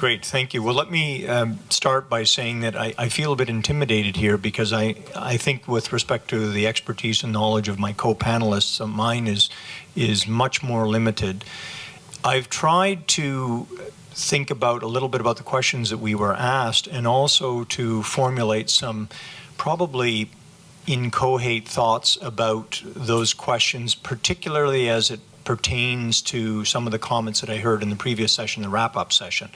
Great, thank you. Well, let me start by saying that I feel a bit intimidated here because I think with respect to the expertise and knowledge of my co-panelists, mine is much more limited. I've tried to think about a little bit about the questions that we were asked and also to formulate some probably inchoate thoughts about those questions, particularly as it pertains to some of the comments that I heard in the previous session, the wrap-up session.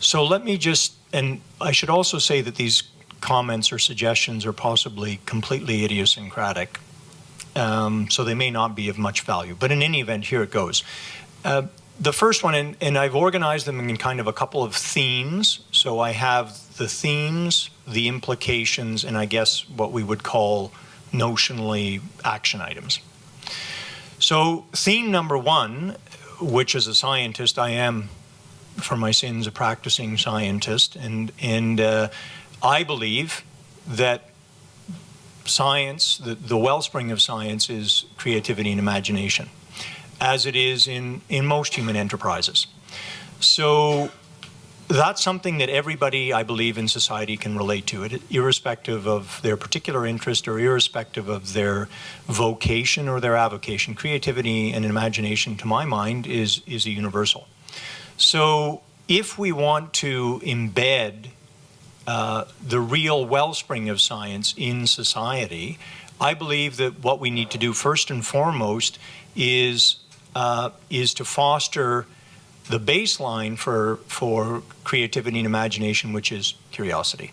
So let me just, and I should also say that these comments or suggestions are possibly completely idiosyncratic, so they may not be of much value. But in any event, here it goes. The first one, and I've organized them in kind of a couple of themes. So I have the themes, the implications, and I guess what we would call notionally action items. So theme number one, which as a scientist, I am, for my sins, a practicing scientist, and I believe that science, the wellspring of science is creativity and imagination, as it is in most human enterprises. So that's something that everybody, I believe, in society can relate to, it, irrespective of their particular interest or irrespective of their vocation or their avocation. Creativity and imagination, to my mind, is a universal. So if we want to embed the real wellspring of science in society, I believe that what we need to do first and foremost is to foster the baseline for creativity and imagination, which is curiosity.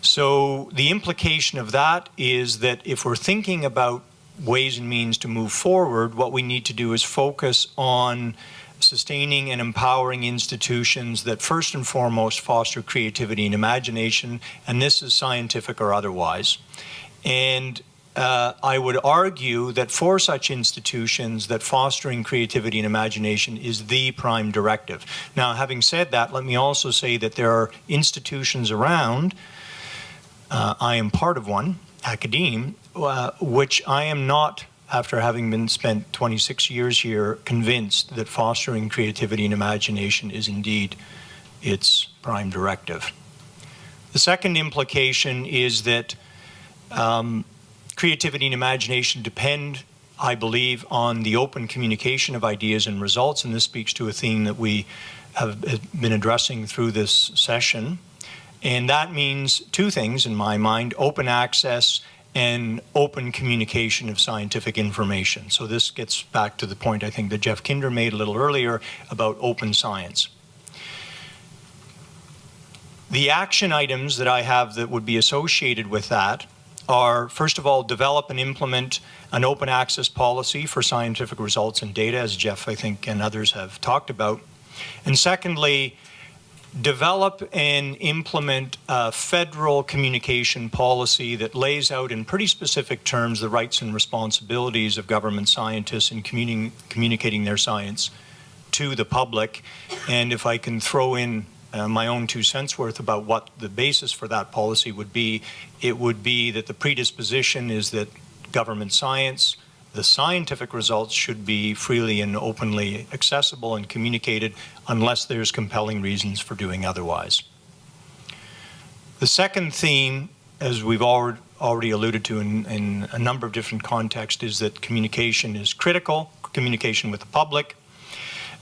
So the implication of that is that if we're thinking about ways and means to move forward, what we need to do is focus on sustaining and empowering institutions that first and foremost foster creativity and imagination, and this is scientific or otherwise. And I would argue that for such institutions that fostering creativity and imagination is the prime directive. Now, having said that, let me also say that there are institutions around, I am part of one, academe, which I am not, after having been spent 26 years here, convinced that fostering creativity and imagination is indeed its prime directive. The second implication is that creativity and imagination depend, I believe, on the open communication of ideas and results, and this speaks to a theme that we have been addressing through this session. And that means two things in my mind: open access and open communication of scientific information. So this gets back to the point I think that Jeff Kinder made a little earlier about open science. The action items that I have that would be associated with that are, first of all, develop and implement an open access policy for scientific results and data, as Jeff, I think, and others have talked about. And secondly, develop and implement a federal communication policy that lays out in pretty specific terms the rights and responsibilities of government scientists in communicating their science to the public. And if I can throw in my own 2 cents worth about what the basis for that policy would be, it would be that the predisposition is that government science, the scientific results, should be freely and openly accessible and communicated unless there's compelling reasons for doing otherwise. The second theme, as we've already alluded to in a number of different contexts, is that communication is critical, communication with the public.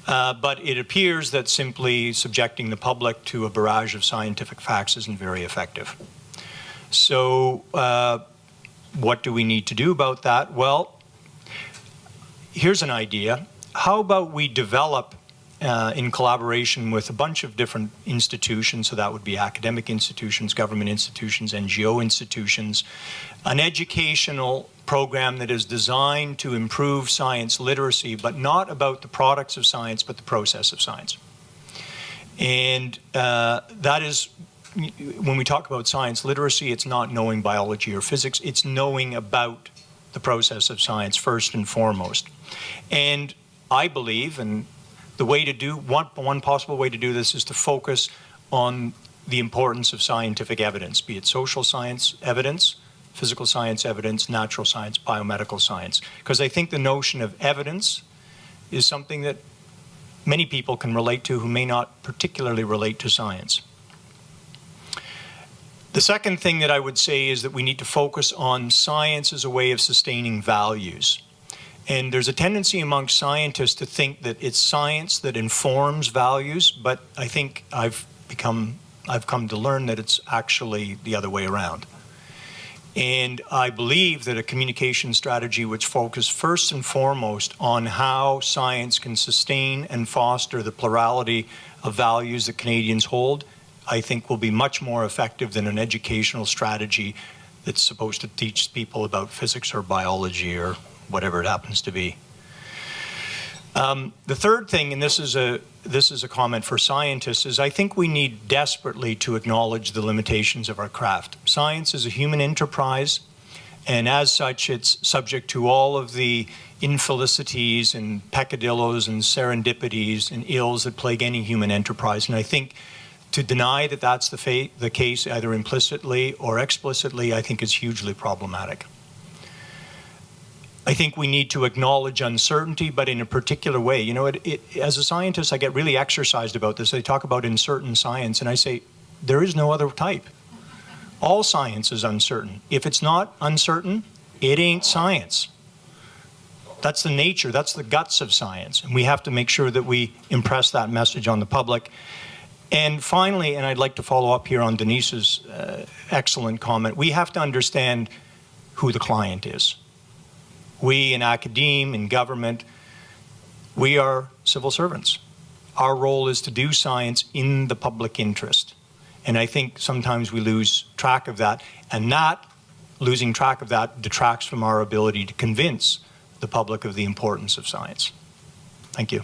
But it appears that simply subjecting the public to a barrage of scientific facts isn't very effective. So what do we need to do about that? Well, here's an idea. How about we develop, in collaboration with a bunch of different institutions, so that would be academic institutions, government institutions, NGO institutions, an educational program that is designed to improve science literacy, but not about the products of science, but the process of science. And that is, when we talk about science literacy, it's not knowing biology or physics, it's knowing about the process of science first and foremost. And I believe, and the way to do, one possible way to do this is to focus on the importance of scientific evidence, be it social science evidence, physical science evidence, natural science, biomedical science. Because I think the notion of evidence is something that many people can relate to who may not particularly relate to science. The second thing that I would say is that we need to focus on science as a way of sustaining values. And there's a tendency among scientists to think that it's science that informs values, but I think I've come to learn that it's actually the other way around. And I believe that a communication strategy which focuses first and foremost on how science can sustain and foster the plurality of values that Canadians hold, I think will be much more effective than an educational strategy that's supposed to teach people about physics or biology or whatever it happens to be. The third thing, and this is a comment for scientists, is I think we need desperately to acknowledge the limitations of our craft. Science is a human enterprise, and as such, it's subject to all of the infelicities and peccadillos and serendipities and ills that plague any human enterprise. And I think to deny that that's the case, either implicitly or explicitly, I think is hugely problematic. I think we need to acknowledge uncertainty, but in a particular way. You know, as a scientist, I get really exercised about this. They talk about uncertain science, and I say, there is no other type. All science is uncertain. If it's not uncertain, it ain't science. That's the nature, that's the guts of science. And we have to make sure that we impress that message on the public. And finally, and I'd like to follow up here on Denise's excellent comment, we have to understand who the client is. We in academia, in government, we are civil servants. Our role is to do science in the public interest. And I think sometimes we lose track of that, and that losing track of that detracts from our ability to convince the public of the importance of science. Thank you.